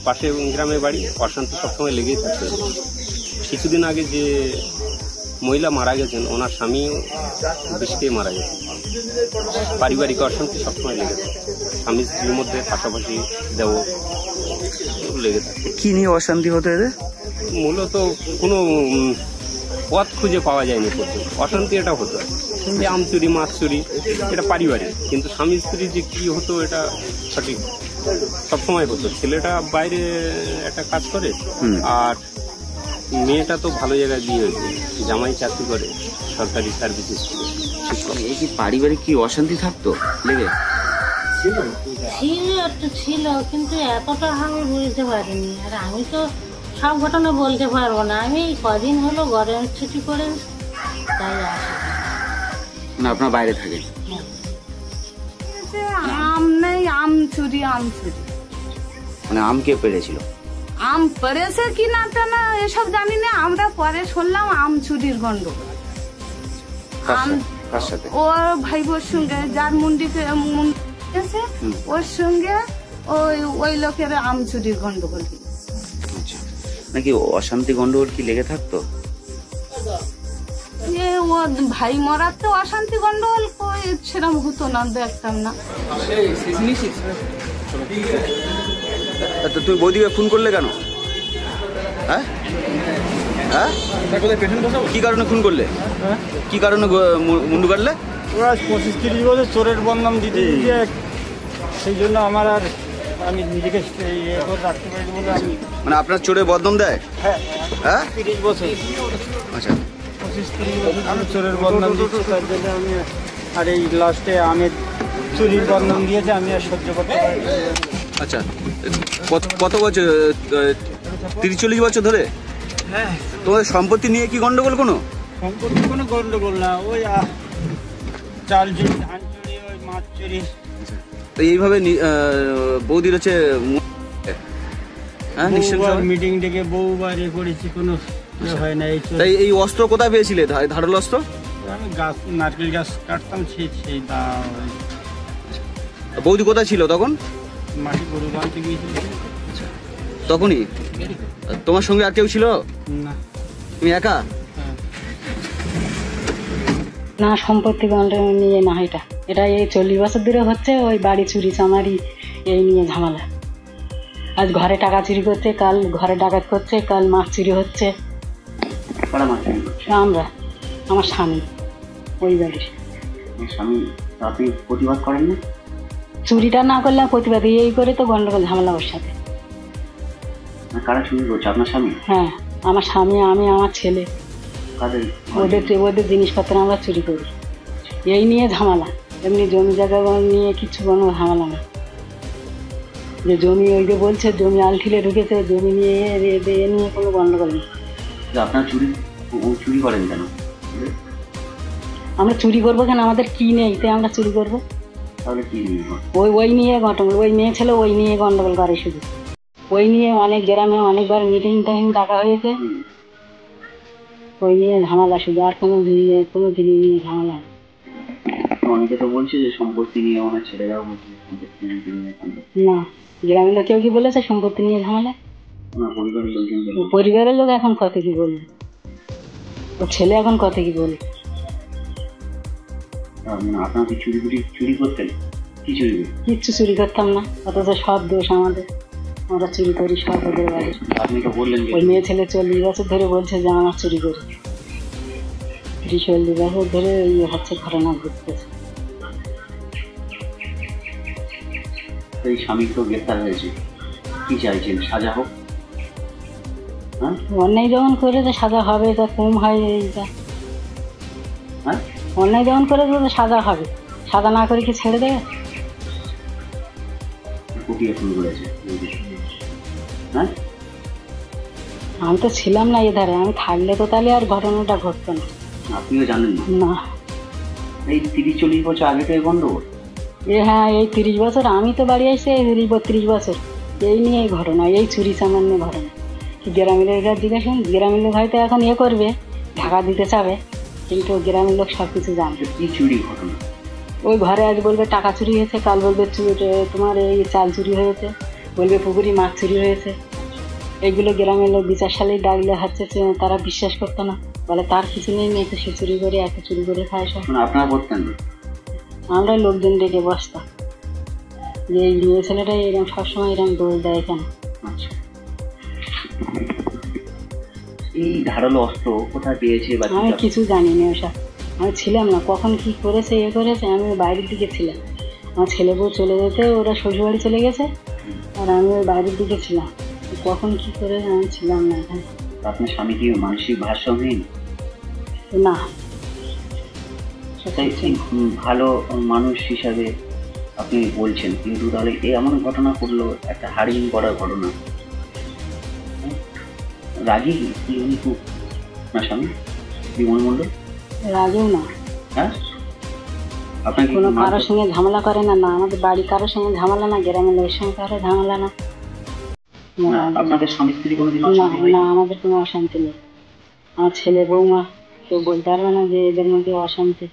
পাশে গ্রামে বাড়ি, অশান্তি সবসময় লেগেই থাকতে। কিছুদিন আগে যে মহিলা মারা গেছেন, ওনার স্বামীও বিষেই মারা গেছেন। পারিবারিক অশান্তি সবসময় লেগে থাকে, স্বামী স্ত্রীর মধ্যে পাশাপাশি দেও লেগে থাকে। কি নিয়ে অশান্তি হতো এদের? মূলত কোনো পথ খুঁজে পাওয়া যায়নি পর্যন্ত অশান্তি এটা হতো। আম চুরি, মাছ চুরি, এটা পারিবারিক, কিন্তু স্বামী স্ত্রী যে কি হতো এটা সঠিক সবসময় হতো। ছেলেটা বাইরে একটা কাজ করে, আর মেয়েটা তো ভালো জায়গায় বিয়ে হয়েছে, জামাই চাকরি করে সরকারি সার্ভিস স্কুলে। এই কি পারিবারিক কি অশান্তি থাকতো লেগে? ছিল, কিন্তু এতটা আমি বুঝতে পারিনি। আর আমি তো সব ঘটনা বলতে পারবো না, আমি কদিন হলো গরম ছুটি করে তাই আসি না। আপনার বাইরে থাকেন? আম নেই, আম চুরি মানে আম কে পেরেছিল? আম পেরেছে কি না না এসব জানি না, আমরা পরে শুনলাম আম চুরির গন্ডগোল। ওর ভাই বোর সঙ্গে, যার মুন্ডিতে ওর সঙ্গে ওই লোকের আম চুরির গন্ডগোল। নাকি অশান্তি গন্ডগোল কি লেগে থাকতো? ও ভাই মরার তো অশান্তি গন্ডগোল সেরকম হতো না, দেখতাম না। তুমি বৌদিকে ফোন করলে কেন? হ্যাঁ হ্যাঁ, কি কারণে ফোন করলে? কি কারণে মুন্ডু কাটলে? 25-30 বছর চোরের বদনাম দিতে, সেই জন্য আমার আর আমি নিজেকে রাখতে পারি বলে আমি। মানে আপনার চোরে বদনাম দেয়? হ্যাঁ 30 বছর। আচ্ছা, 25-30 বছর আমি চোরের বদনাম দিচ্ছি, তার জন্য আমি আর এই লাস্টে আমের চুরির বদনাম দিয়েছে, আমি আর সহ্য করতে পারি। আচ্ছা, কত বছর? 30-40 বছর ধরে? হ্যাঁ। তোমাদের সম্পত্তি নিয়ে কি গন্ডগোল? কোনো সম্পত্তি কোনো গন্ডগোল না, ওই চাল চুরি, ধান চুরি, ওই মাছ চুরি। তো এইভাবে বৌদির হচ্ছে মিটিং ডেকে বহুবার এ করেছি, কোনো হয় না। তাই এই অস্ত্র কোথায় পেয়েছিলে, ধারালো অস্ত্র? আমি গাছ, নারকেল গাছ কাটতাম, সেই বৌদি কোথায় ছিল তখন? মাটি গরু বানতে গিয়েছিল। তখনই তোমার সঙ্গে আর কেউ ছিল না? তুমি একা? না, সম্পত্তি গন্ডগোল নিয়ে না, এটা এই 40 বছর ধরে হচ্ছে। ওই বাড়ি চুরি চামারি এই নিয়ে ঝামেলা। আজ ঘরে টাকা চুরি করছে, কাল ঘরে ডাকাত করছে, কাল মাছ চুরি হচ্ছে। আমরা, আমার স্বামী ওই বাড়ির স্বামী। আপনি প্রতিবাদ করেন না? চুরিটা না করলে প্রতিবাদ, এই করে তো গন্ডগোল ঝামেলা ওর সাথে। কারা চুরি করছে? আপনার স্বামী? হ্যাঁ, আমার স্বামী, আমি, আমার ছেলে। ওদের জিনিসপত্র আমরা চুরি করি, এই নিয়ে ঝামেলা। এমনি জমি জায়গা নিয়ে কিছু কোনো ঝামেলা না। যে জমি, ওই যে বলছে জমি আলঠিলে ঢুকেছে, জমি নিয়ে এ নিয়ে কোনো গন্ডগোল নেই। আপনার চুরি করেন কেন? আমরা চুরি করবো কেন? আমাদের কি নেই তাই আমরা চুরি করবো? তাহলে কি? ওই নিয়ে গন্ডগোল, ওই মেয়ে ছেলে ওই নিয়ে গন্ডগোল করে শুধু। ওই নিয়ে অনেক গ্রামে অনেকবার মিটিং টাইম ডাকা হয়েছে, ওই নিয়ে ঝামেলা শুধু, আর কোনো জিনিস নিয়ে ঝামেলা। অনেকে তো বলছে যে সম্পত্তি নিয়ে আমার ছেলেরাও বলছে না, গ্রামের লোক কেউ কি বলেছে সম্পত্তি নিয়ে ঝামেলা? পরিবারের লোক এখন কত কি বলবে, ও ছেলে এখন কত কি বলবে। আপনার কি চুরি করতেন? কিচ্ছু চুরি করতাম না, অথচ সব দোষ আমাদের, আমরা চুরি করি সব ওদের বাড়ির। আপনি তো বললেন ওই মেয়ে ছেলে 40 বছর ধরে বলছে যে আমার চুরি করি, 30-40 বছর ধরে ইয়ে হচ্ছে, ঘটনা ঘটতেছে। এই স্বামী তো গ্রেফতার হয়েছে, কি চাইছেন? সাজা হোক? অন্যায় যখন করেছে সাজা হবে, তা কম হয় এইটা। অন্যায় যখন করেছে তো সাজা হবে, সাজা না করে কি ছেড়ে দেবে? আমি তো ছিলাম না এধারে, আমি থাকলে তো তাহলে আর ঘটনাটা ঘটতো না। আপনিও জানেন না? এই 30-40 বছর আগে তো গন্ডগোল। হ্যাঁ, এই 30 বছর আমি তো বাড়ি আসছি, 32 বছর এই নিয়ে এই ঘটনা, এই চুরি চামার নিয়ে ঘটনা। কি গ্রামের লোকের জিজ্ঞাসা, গ্রামের লোক হয়তো এখন ইয়ে করবে, ঢাকা দিতে চাবে, কিন্তু গ্রামের লোক সব কিছু জানবে। কি চুরি ঘটনা? ওই ঘরে আজ বলবে টাকা চুরি হয়েছে, কাল বলবে তোমার এই চাল চুরি হয়েছে, বলবে পুকুরি মাছ চুরি হয়েছে। এইগুলো গ্রামের লোক 2-4 সালেই ডাকলে হচ্ছে যে তারা বিশ্বাস করতো না, বলে তার কিছু নেই, মেয়েকে সে চুরি করে একে চুরি করে খায় সব। মানে আপনারা করতেন না? আমরা লোকজন ডেকে বসতাম যে এই মেয়ে ছেলেটা এরকম সবসময় এরকম দৌড় দেয় কেন। আচ্ছা, এই ধারালো অস্ত্র কোথায় পেয়েছে বা আমি কিছু জানি না ওসব, আমি ছিলাম না, কখন কি করেছে এ করেছে আমি বাইরের দিকে ছিলাম। আমার ছেলে বউ চলে যেতে ওরা শ্বশুরবাড়ি চলে গেছে, আর আমি ওই বাইরের দিকে ছিলাম, কখন কি করে আমি ছিলাম না এখানে। আপনার স্বামী কি মানসিক ভারসাম্যহীন? না, তাই ভালো মানুষ হিসাবে আপনি বলছেন, কিন্তু তাহলে এমন ঘটনা করলো, একটা হারিং করার ঘটনা। রাগী কি উনি খুব, আপনার স্বামী বিমল মণ্ডল? রাগেও না, হ্যাঁ, আপনাকে কোনো কারোর সঙ্গে ঝামেলা করে না, না আমাদের বাড়ি কারোর সঙ্গে ঝামেলা না, গ্রামের লোকের সঙ্গে কারো ঝামেলা না। আপনাদের স্বামী স্ত্রী কোনোদিন না না, আমাদের কোনো অশান্তি নেই। আমার ছেলে বৌমা কেউ বলতে পারবে না যে এদের মধ্যে অশান্তি।